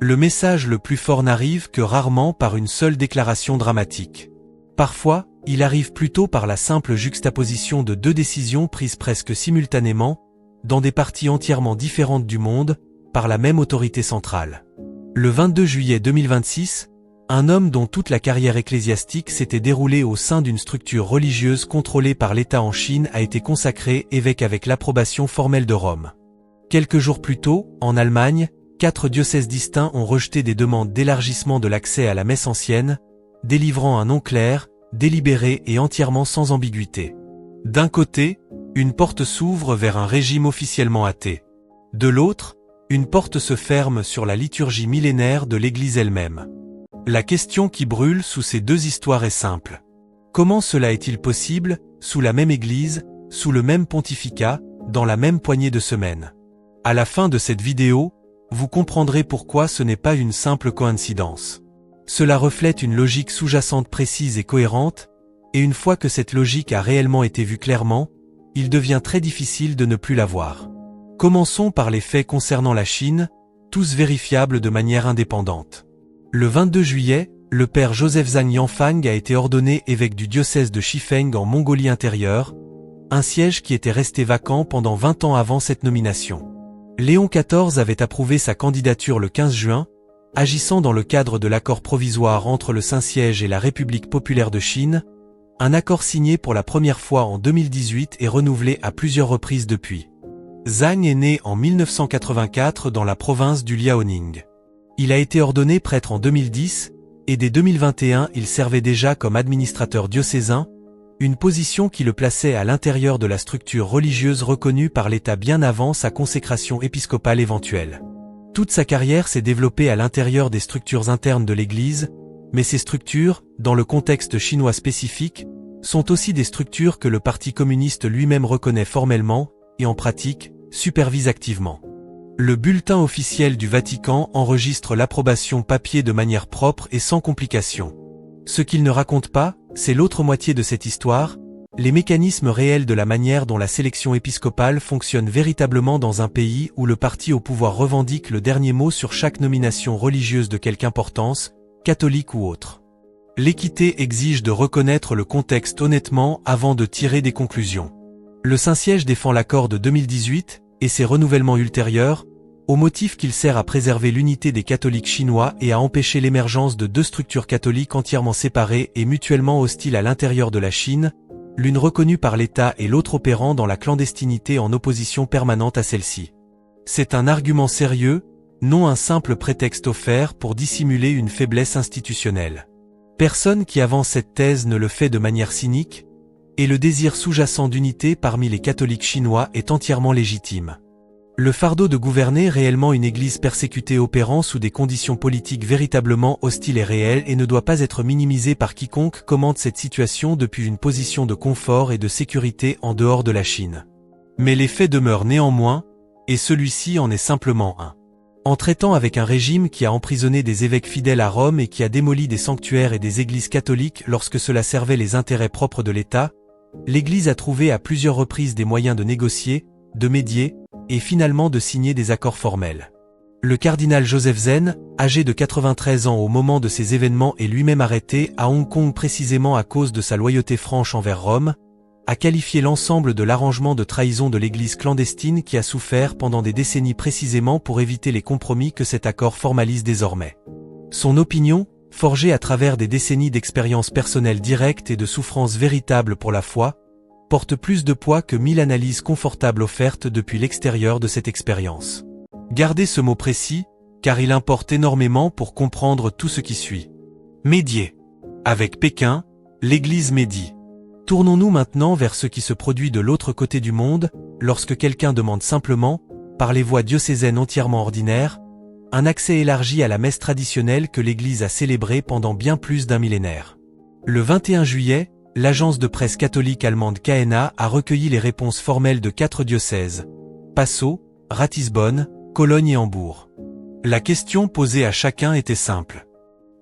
Le message le plus fort n'arrive que rarement par une seule déclaration dramatique. Parfois, il arrive plutôt par la simple juxtaposition de deux décisions prises presque simultanément, dans des parties entièrement différentes du monde, par la même autorité centrale. Le 22 juillet 2026, un homme dont toute la carrière ecclésiastique s'était déroulée au sein d'une structure religieuse contrôlée par l'État en Chine a été consacré évêque avec l'approbation formelle de Rome. Quelques jours plus tôt, en Allemagne, 4 diocèses distincts ont rejeté des demandes d'élargissement de l'accès à la messe ancienne, délivrant un non clair, délibéré et entièrement sans ambiguïté. D'un côté, une porte s'ouvre vers un régime officiellement athée. De l'autre, une porte se ferme sur la liturgie millénaire de l'Église elle-même. La question qui brûle sous ces deux histoires est simple. Comment cela est-il possible, sous la même Église, sous le même pontificat, dans la même poignée de semaines? À la fin de cette vidéo, vous comprendrez pourquoi ce n'est pas une simple coïncidence. Cela reflète une logique sous-jacente précise et cohérente, et une fois que cette logique a réellement été vue clairement, il devient très difficile de ne plus la voir. Commençons par les faits concernant la Chine, tous vérifiables de manière indépendante. Le 22 juillet, le père Joseph Zhang Yanfang a été ordonné évêque du diocèse de Shifeng en Mongolie intérieure, un siège qui était resté vacant pendant 20 ans avant cette nomination. Léon XIV avait approuvé sa candidature le 15 juin, agissant dans le cadre de l'accord provisoire entre le Saint-Siège et la République populaire de Chine, un accord signé pour la première fois en 2018 et renouvelé à plusieurs reprises depuis. Zhang est né en 1984 dans la province du Liaoning. Il a été ordonné prêtre en 2010, et dès 2021 il servait déjà comme administrateur diocésain, une position qui le plaçait à l'intérieur de la structure religieuse reconnue par l'État bien avant sa consécration épiscopale éventuelle. Toute sa carrière s'est développée à l'intérieur des structures internes de l'Église, mais ces structures, dans le contexte chinois spécifique, sont aussi des structures que le Parti communiste lui-même reconnaît formellement, et en pratique, supervise activement. Le bulletin officiel du Vatican enregistre l'approbation papier de manière propre et sans complication. Ce qu'il ne raconte pas, c'est l'autre moitié de cette histoire, les mécanismes réels de la manière dont la sélection épiscopale fonctionne véritablement dans un pays où le parti au pouvoir revendique le dernier mot sur chaque nomination religieuse de quelque importance, catholique ou autre. L'équité exige de reconnaître le contexte honnêtement avant de tirer des conclusions. Le Saint-Siège défend l'accord de 2018, et ses renouvellements ultérieurs, au motif qu'il sert à préserver l'unité des catholiques chinois et à empêcher l'émergence de deux structures catholiques entièrement séparées et mutuellement hostiles à l'intérieur de la Chine, l'une reconnue par l'État et l'autre opérant dans la clandestinité en opposition permanente à celle-ci. C'est un argument sérieux, non un simple prétexte offert pour dissimuler une faiblesse institutionnelle. Personne qui avance cette thèse ne le fait de manière cynique, et le désir sous-jacent d'unité parmi les catholiques chinois est entièrement légitime. Le fardeau de gouverner réellement une église persécutée opérant sous des conditions politiques véritablement hostiles est réel et ne doit pas être minimisé par quiconque commente cette situation depuis une position de confort et de sécurité en dehors de la Chine. Mais les faits demeurent néanmoins, et celui-ci en est simplement un. En traitant avec un régime qui a emprisonné des évêques fidèles à Rome et qui a démoli des sanctuaires et des églises catholiques lorsque cela servait les intérêts propres de l'État, l'Église a trouvé à plusieurs reprises des moyens de négocier, de médier, et finalement de signer des accords formels. Le cardinal Joseph Zen, âgé de 93 ans au moment de ces événements et lui-même arrêté à Hong Kong précisément à cause de sa loyauté franche envers Rome, a qualifié l'ensemble de l'arrangement de trahison de l'Église clandestine qui a souffert pendant des décennies précisément pour éviter les compromis que cet accord formalise désormais. Son opinion, forgée à travers des décennies d'expériences personnelles directes et de souffrances véritables pour la foi, porte plus de poids que 1000 analyses confortables offertes depuis l'extérieur de cette expérience. Gardez ce mot précis, car il importe énormément pour comprendre tout ce qui suit. Médier. Avec Pékin, l'Église médie. Tournons-nous maintenant vers ce qui se produit de l'autre côté du monde, lorsque quelqu'un demande simplement, par les voies diocésaines entièrement ordinaires, un accès élargi à la messe traditionnelle que l'Église a célébrée pendant bien plus d'un millénaire. Le 21 juillet, l'agence de presse catholique allemande KNA a recueilli les réponses formelles de 4 diocèses, Passau, Ratisbonne, Cologne et Hambourg. La question posée à chacun était simple.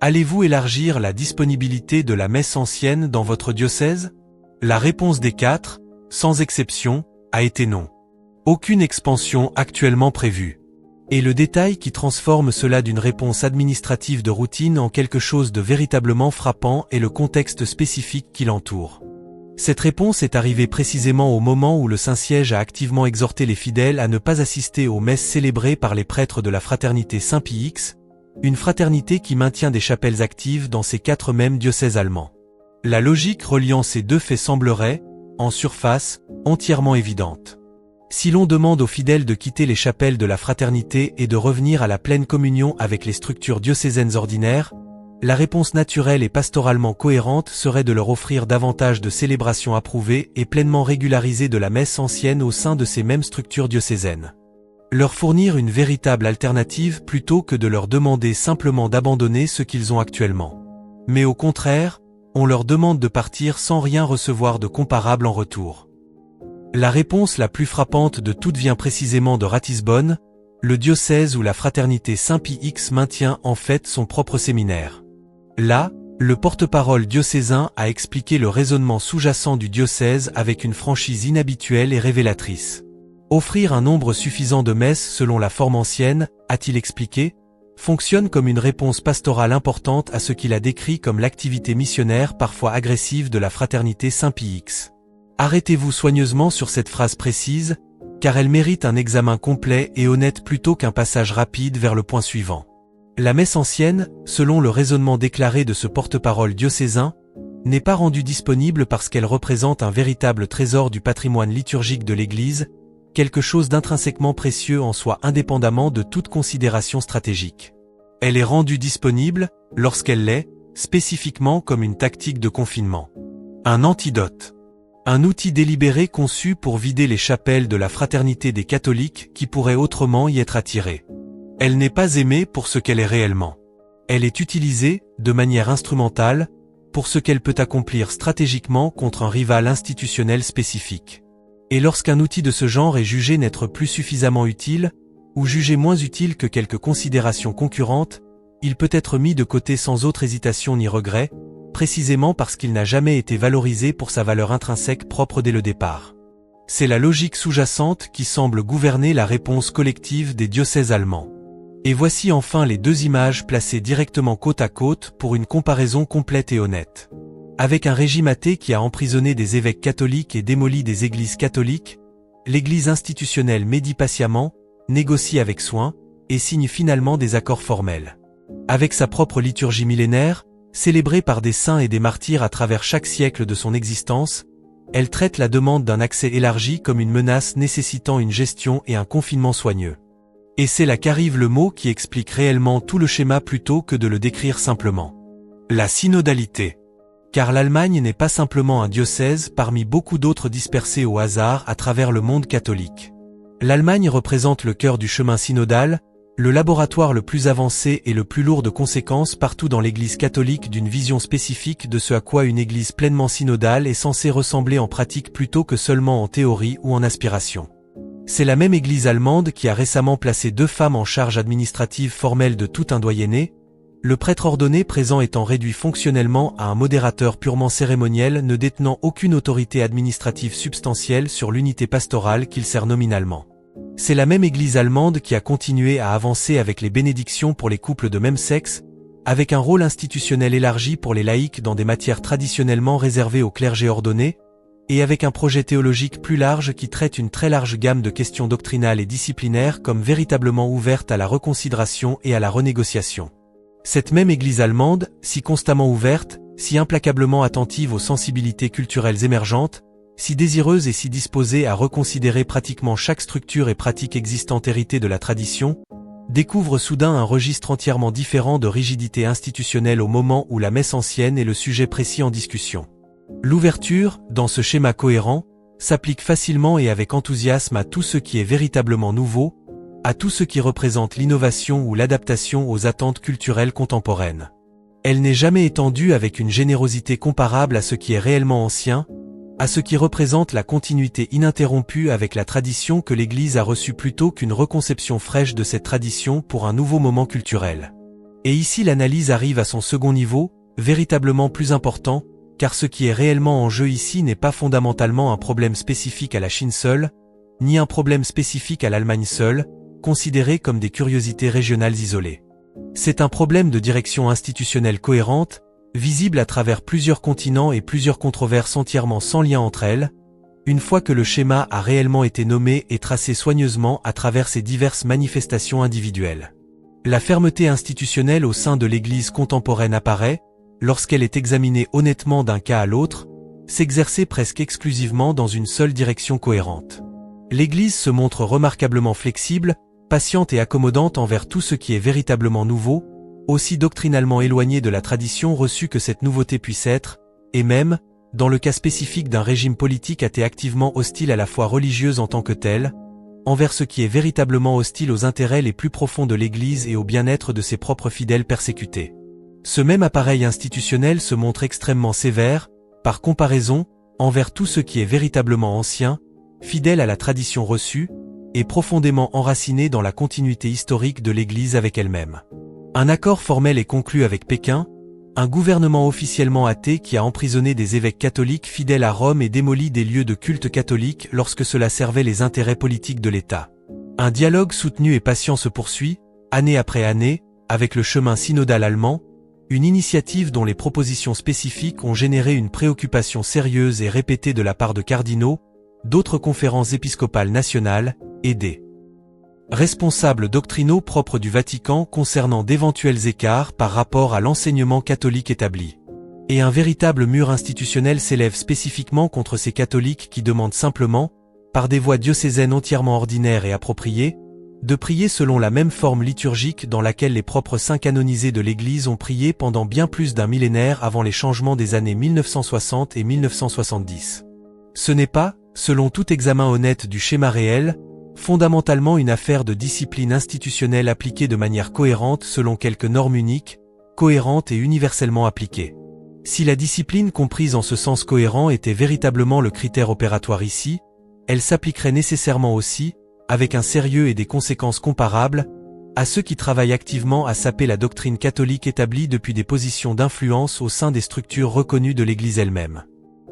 Allez-vous élargir la disponibilité de la messe ancienne dans votre diocèse? La réponse des 4, sans exception, a été non. Aucune expansion actuellement prévue. Et le détail qui transforme cela d'une réponse administrative de routine en quelque chose de véritablement frappant est le contexte spécifique qui l'entoure. Cette réponse est arrivée précisément au moment où le Saint-Siège a activement exhorté les fidèles à ne pas assister aux messes célébrées par les prêtres de la fraternité Saint-Pie X, une fraternité qui maintient des chapelles actives dans ces 4 mêmes diocèses allemands. La logique reliant ces deux faits semblerait, en surface, entièrement évidente. Si l'on demande aux fidèles de quitter les chapelles de la fraternité et de revenir à la pleine communion avec les structures diocésaines ordinaires, la réponse naturelle et pastoralement cohérente serait de leur offrir davantage de célébrations approuvées et pleinement régularisées de la messe ancienne au sein de ces mêmes structures diocésaines. Leur fournir une véritable alternative plutôt que de leur demander simplement d'abandonner ce qu'ils ont actuellement. Mais au contraire, on leur demande de partir sans rien recevoir de comparable en retour. La réponse la plus frappante de toutes vient précisément de Ratisbonne, le diocèse où la fraternité Saint-Pie X maintient en fait son propre séminaire. Là, le porte-parole diocésain a expliqué le raisonnement sous-jacent du diocèse avec une franchise inhabituelle et révélatrice. Offrir un nombre suffisant de messes selon la forme ancienne, a-t-il expliqué, fonctionne comme une réponse pastorale importante à ce qu'il a décrit comme l'activité missionnaire parfois agressive de la fraternité Saint-Pie X. Arrêtez-vous soigneusement sur cette phrase précise, car elle mérite un examen complet et honnête plutôt qu'un passage rapide vers le point suivant. La messe ancienne, selon le raisonnement déclaré de ce porte-parole diocésain, n'est pas rendue disponible parce qu'elle représente un véritable trésor du patrimoine liturgique de l'Église, quelque chose d'intrinsèquement précieux en soi indépendamment de toute considération stratégique. Elle est rendue disponible, lorsqu'elle l'est, spécifiquement comme une tactique de confinement. Un antidote. Un outil délibéré conçu pour vider les chapelles de la fraternité des catholiques qui pourraient autrement y être attirées. Elle n'est pas aimée pour ce qu'elle est réellement. Elle est utilisée, de manière instrumentale, pour ce qu'elle peut accomplir stratégiquement contre un rival institutionnel spécifique. Et lorsqu'un outil de ce genre est jugé n'être plus suffisamment utile, ou jugé moins utile que quelques considérations concurrentes, il peut être mis de côté sans autre hésitation ni regret, précisément parce qu'il n'a jamais été valorisé pour sa valeur intrinsèque propre dès le départ. C'est la logique sous-jacente qui semble gouverner la réponse collective des diocèses allemands. Et voici enfin les deux images placées directement côte à côte pour une comparaison complète et honnête. Avec un régime athée qui a emprisonné des évêques catholiques et démoli des églises catholiques, l'Église institutionnelle médit patiemment, négocie avec soin, et signe finalement des accords formels. Avec sa propre liturgie millénaire, célébrée par des saints et des martyrs à travers chaque siècle de son existence, elle traite la demande d'un accès élargi comme une menace nécessitant une gestion et un confinement soigneux. Et c'est là qu'arrive le mot qui explique réellement tout le schéma plutôt que de le décrire simplement. La synodalité. Car l'Allemagne n'est pas simplement un diocèse parmi beaucoup d'autres dispersés au hasard à travers le monde catholique. L'Allemagne représente le cœur du chemin synodal, le laboratoire le plus avancé et le plus lourd de conséquences partout dans l'Église catholique d'une vision spécifique de ce à quoi une Église pleinement synodale est censée ressembler en pratique plutôt que seulement en théorie ou en aspiration. C'est la même Église allemande qui a récemment placé 2 femmes en charge administrative formelle de tout un doyenné, le prêtre ordonné présent étant réduit fonctionnellement à un modérateur purement cérémoniel ne détenant aucune autorité administrative substantielle sur l'unité pastorale qu'il sert nominalement. C'est la même Église allemande qui a continué à avancer avec les bénédictions pour les couples de même sexe, avec un rôle institutionnel élargi pour les laïcs dans des matières traditionnellement réservées au clergé ordonné, et avec un projet théologique plus large qui traite une très large gamme de questions doctrinales et disciplinaires comme véritablement ouvertes à la reconsidération et à la renégociation. Cette même Église allemande, si constamment ouverte, si implacablement attentive aux sensibilités culturelles émergentes, si désireuse et si disposée à reconsidérer pratiquement chaque structure et pratique existante héritée de la tradition, découvre soudain un registre entièrement différent de rigidité institutionnelle au moment où la messe ancienne est le sujet précis en discussion. L'ouverture, dans ce schéma cohérent, s'applique facilement et avec enthousiasme à tout ce qui est véritablement nouveau, à tout ce qui représente l'innovation ou l'adaptation aux attentes culturelles contemporaines. Elle n'est jamais étendue avec une générosité comparable à ce qui est réellement ancien, à ce qui représente la continuité ininterrompue avec la tradition que l'Église a reçue plutôt qu'une reconception fraîche de cette tradition pour un nouveau moment culturel. Et ici l'analyse arrive à son second niveau, véritablement plus important, car ce qui est réellement en jeu ici n'est pas fondamentalement un problème spécifique à la Chine seule, ni un problème spécifique à l'Allemagne seule, considérées comme des curiosités régionales isolées. C'est un problème de direction institutionnelle cohérente, visible à travers plusieurs continents et plusieurs controverses entièrement sans lien entre elles, une fois que le schéma a réellement été nommé et tracé soigneusement à travers ses diverses manifestations individuelles. La fermeté institutionnelle au sein de l'Église contemporaine apparaît, lorsqu'elle est examinée honnêtement d'un cas à l'autre, s'exercer presque exclusivement dans une seule direction cohérente. L'Église se montre remarquablement flexible, patiente et accommodante envers tout ce qui est véritablement nouveau, aussi doctrinalement éloigné de la tradition reçue que cette nouveauté puisse être, et même, dans le cas spécifique d'un régime politique athée activement hostile à la foi religieuse en tant que telle, envers ce qui est véritablement hostile aux intérêts les plus profonds de l'Église et au bien-être de ses propres fidèles persécutés. Ce même appareil institutionnel se montre extrêmement sévère, par comparaison, envers tout ce qui est véritablement ancien, fidèle à la tradition reçue, et profondément enraciné dans la continuité historique de l'Église avec elle-même. Un accord formel est conclu avec Pékin, un gouvernement officiellement athée qui a emprisonné des évêques catholiques fidèles à Rome et démoli des lieux de culte catholiques lorsque cela servait les intérêts politiques de l'État. Un dialogue soutenu et patient se poursuit, année après année, avec le chemin synodal allemand, une initiative dont les propositions spécifiques ont généré une préoccupation sérieuse et répétée de la part de cardinaux, d'autres conférences épiscopales nationales, et des responsables doctrinaux propres du Vatican concernant d'éventuels écarts par rapport à l'enseignement catholique établi. Et un véritable mur institutionnel s'élève spécifiquement contre ces catholiques qui demandent simplement, par des voies diocésaines entièrement ordinaires et appropriées, de prier selon la même forme liturgique dans laquelle les propres saints canonisés de l'Église ont prié pendant bien plus d'un millénaire avant les changements des années 1960 et 1970. Ce n'est pas, selon tout examen honnête du schéma réel, fondamentalement une affaire de discipline institutionnelle appliquée de manière cohérente selon quelques normes uniques, cohérentes et universellement appliquées. Si la discipline comprise en ce sens cohérent était véritablement le critère opératoire ici, elle s'appliquerait nécessairement aussi, avec un sérieux et des conséquences comparables, à ceux qui travaillent activement à saper la doctrine catholique établie depuis des positions d'influence au sein des structures reconnues de l'Église elle-même.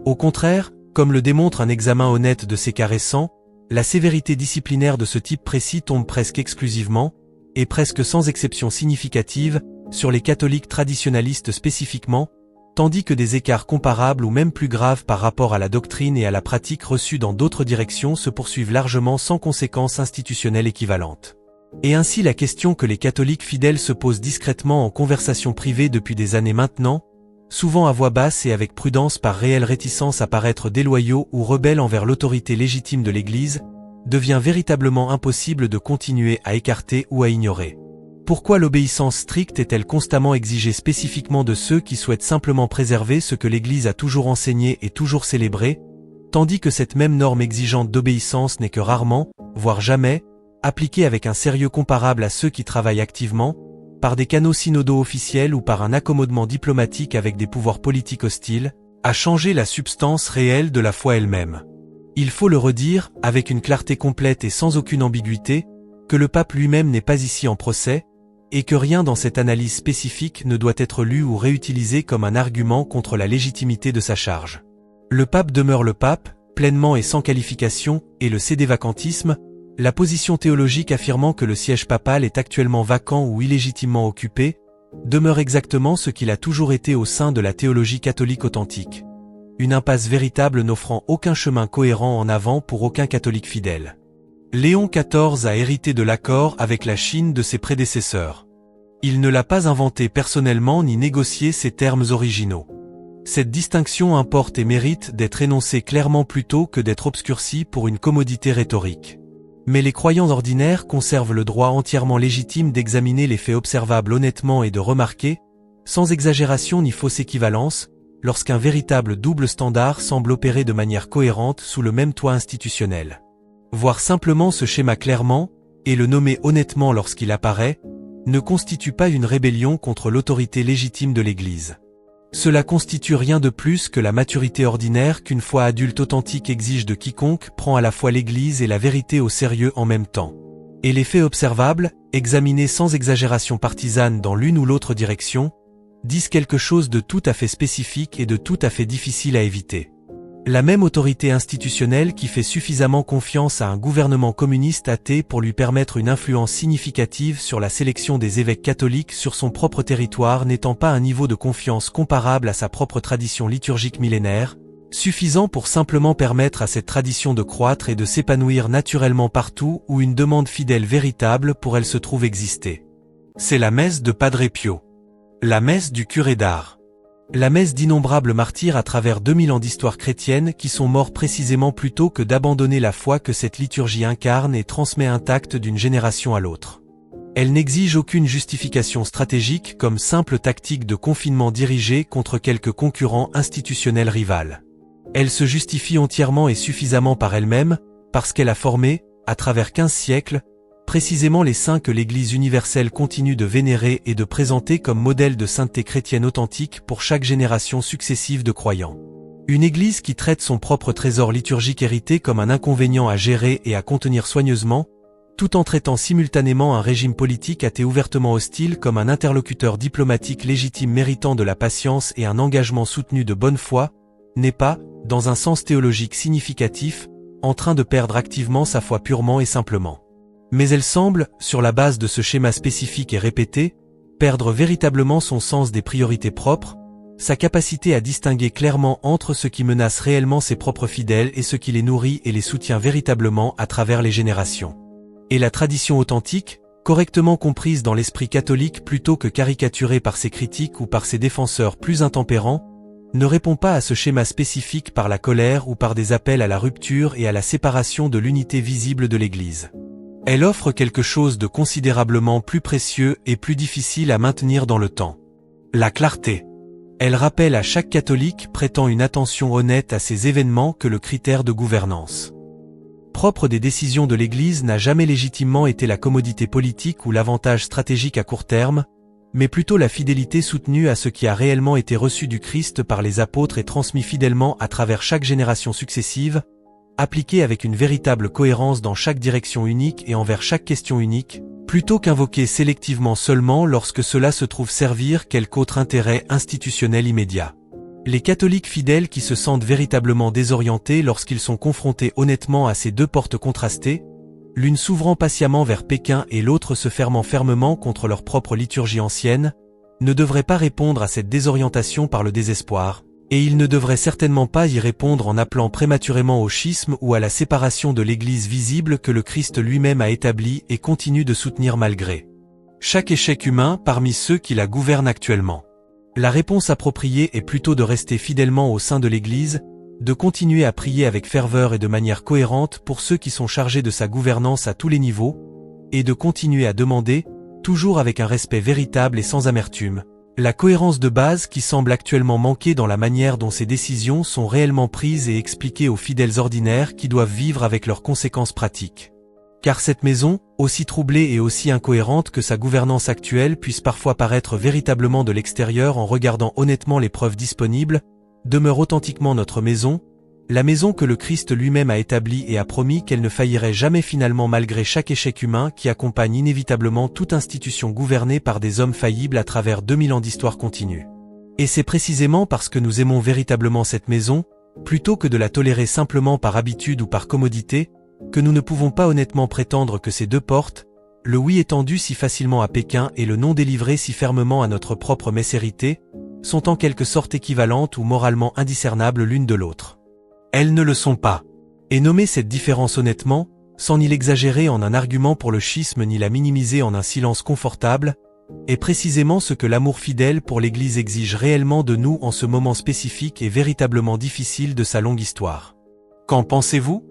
Au contraire, comme le démontre un examen honnête de ces cas récents, la sévérité disciplinaire de ce type précis tombe presque exclusivement, et presque sans exception significative, sur les catholiques traditionalistes spécifiquement, tandis que des écarts comparables ou même plus graves par rapport à la doctrine et à la pratique reçues dans d'autres directions se poursuivent largement sans conséquences institutionnelles équivalentes. Et ainsi la question que les catholiques fidèles se posent discrètement en conversation privée depuis des années maintenant, souvent à voix basse et avec prudence par réelle réticence à paraître déloyaux ou rebelles envers l'autorité légitime de l'Église, devient véritablement impossible de continuer à écarter ou à ignorer. Pourquoi l'obéissance stricte est-elle constamment exigée spécifiquement de ceux qui souhaitent simplement préserver ce que l'Église a toujours enseigné et toujours célébré, tandis que cette même norme exigeante d'obéissance n'est que rarement, voire jamais, appliquée avec un sérieux comparable à ceux qui travaillent activement, par des canaux synodaux officiels ou par un accommodement diplomatique avec des pouvoirs politiques hostiles, à changer la substance réelle de la foi elle-même. Il faut le redire, avec une clarté complète et sans aucune ambiguïté, que le pape lui-même n'est pas ici en procès, et que rien dans cette analyse spécifique ne doit être lu ou réutilisé comme un argument contre la légitimité de sa charge. Le pape demeure le pape, pleinement et sans qualification, et le sédévacantisme, la position théologique affirmant que le siège papal est actuellement vacant ou illégitimement occupé, demeure exactement ce qu'il a toujours été au sein de la théologie catholique authentique. Une impasse véritable n'offrant aucun chemin cohérent en avant pour aucun catholique fidèle. Léon XIV a hérité de l'accord avec la Chine de ses prédécesseurs. Il ne l'a pas inventé personnellement ni négocié ses termes originaux. Cette distinction importe et mérite d'être énoncée clairement plutôt que d'être obscurcie pour une commodité rhétorique. Mais les croyants ordinaires conservent le droit entièrement légitime d'examiner les faits observables honnêtement et de remarquer, sans exagération ni fausse équivalence, lorsqu'un véritable double standard semble opérer de manière cohérente sous le même toit institutionnel. Voir simplement ce schéma clairement, et le nommer honnêtement lorsqu'il apparaît, ne constitue pas une rébellion contre l'autorité légitime de l'Église. Cela constitue rien de plus que la maturité ordinaire qu'une foi adulte authentique exige de quiconque prend à la fois l'Église et la vérité au sérieux en même temps. Et les faits observables, examinés sans exagération partisane dans l'une ou l'autre direction, disent quelque chose de tout à fait spécifique et de tout à fait difficile à éviter. La même autorité institutionnelle qui fait suffisamment confiance à un gouvernement communiste athée pour lui permettre une influence significative sur la sélection des évêques catholiques sur son propre territoire n'étant pas un niveau de confiance comparable à sa propre tradition liturgique millénaire, suffisant pour simplement permettre à cette tradition de croître et de s'épanouir naturellement partout où une demande fidèle véritable pour elle se trouve exister. C'est la messe de Padre Pio. La messe du curé d'Ars. La messe d'innombrables martyrs à travers 2000 ans d'histoire chrétienne qui sont morts précisément plutôt que d'abandonner la foi que cette liturgie incarne et transmet intacte d'une génération à l'autre. Elle n'exige aucune justification stratégique comme simple tactique de confinement dirigée contre quelque concurrent institutionnel rival. Elle se justifie entièrement et suffisamment par elle-même, parce qu'elle a formé, à travers 15 siècles, précisément les saints que l'Église universelle continue de vénérer et de présenter comme modèle de sainteté chrétienne authentique pour chaque génération successive de croyants. Une Église qui traite son propre trésor liturgique hérité comme un inconvénient à gérer et à contenir soigneusement, tout en traitant simultanément un régime politique athée ouvertement hostile comme un interlocuteur diplomatique légitime méritant de la patience et un engagement soutenu de bonne foi, n'est pas, dans un sens théologique significatif, en train de perdre activement sa foi purement et simplement. Mais elle semble, sur la base de ce schéma spécifique et répété, perdre véritablement son sens des priorités propres, sa capacité à distinguer clairement entre ce qui menace réellement ses propres fidèles et ce qui les nourrit et les soutient véritablement à travers les générations. Et la tradition authentique, correctement comprise dans l'esprit catholique plutôt que caricaturée par ses critiques ou par ses défenseurs plus intempérants, ne répond pas à ce schéma spécifique par la colère ou par des appels à la rupture et à la séparation de l'unité visible de l'Église. Elle offre quelque chose de considérablement plus précieux et plus difficile à maintenir dans le temps. La clarté. Elle rappelle à chaque catholique prêtant une attention honnête à ces événements que le critère de gouvernance propre des décisions de l'Église n'a jamais légitimement été la commodité politique ou l'avantage stratégique à court terme, mais plutôt la fidélité soutenue à ce qui a réellement été reçu du Christ par les apôtres et transmis fidèlement à travers chaque génération successive, appliqué avec une véritable cohérence dans chaque direction unique et envers chaque question unique, plutôt qu'invoqué sélectivement seulement lorsque cela se trouve servir quelque autre intérêt institutionnel immédiat. Les catholiques fidèles qui se sentent véritablement désorientés lorsqu'ils sont confrontés honnêtement à ces deux portes contrastées, l'une s'ouvrant patiemment vers Pékin et l'autre se fermant fermement contre leur propre liturgie ancienne, ne devraient pas répondre à cette désorientation par le désespoir, et ils ne devraient certainement pas y répondre en appelant prématurément au schisme ou à la séparation de l'Église visible que le Christ lui-même a établie et continue de soutenir malgré chaque échec humain parmi ceux qui la gouvernent actuellement. La réponse appropriée est plutôt de rester fidèlement au sein de l'Église, de continuer à prier avec ferveur et de manière cohérente pour ceux qui sont chargés de sa gouvernance à tous les niveaux, et de continuer à demander, toujours avec un respect véritable et sans amertume, la cohérence de base qui semble actuellement manquer dans la manière dont ces décisions sont réellement prises et expliquées aux fidèles ordinaires qui doivent vivre avec leurs conséquences pratiques. Car cette maison, aussi troublée et aussi incohérente que sa gouvernance actuelle puisse parfois paraître véritablement de l'extérieur en regardant honnêtement les preuves disponibles, demeure authentiquement notre maison, la maison que le Christ lui-même a établie et a promis qu'elle ne faillirait jamais finalement malgré chaque échec humain qui accompagne inévitablement toute institution gouvernée par des hommes faillibles à travers 2000 ans d'histoire continue. Et c'est précisément parce que nous aimons véritablement cette maison, plutôt que de la tolérer simplement par habitude ou par commodité, que nous ne pouvons pas honnêtement prétendre que ces deux portes, le oui étendu si facilement à Pékin et le non délivré si fermement à notre propre messérité, sont en quelque sorte équivalentes ou moralement indiscernables l'une de l'autre. Elles ne le sont pas. Et nommer cette différence honnêtement, sans ni l'exagérer en un argument pour le schisme ni la minimiser en un silence confortable, est précisément ce que l'amour fidèle pour l'Église exige réellement de nous en ce moment spécifique et véritablement difficile de sa longue histoire. Qu'en pensez-vous ?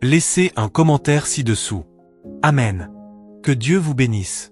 Laissez un commentaire ci-dessous. Amen. Que Dieu vous bénisse.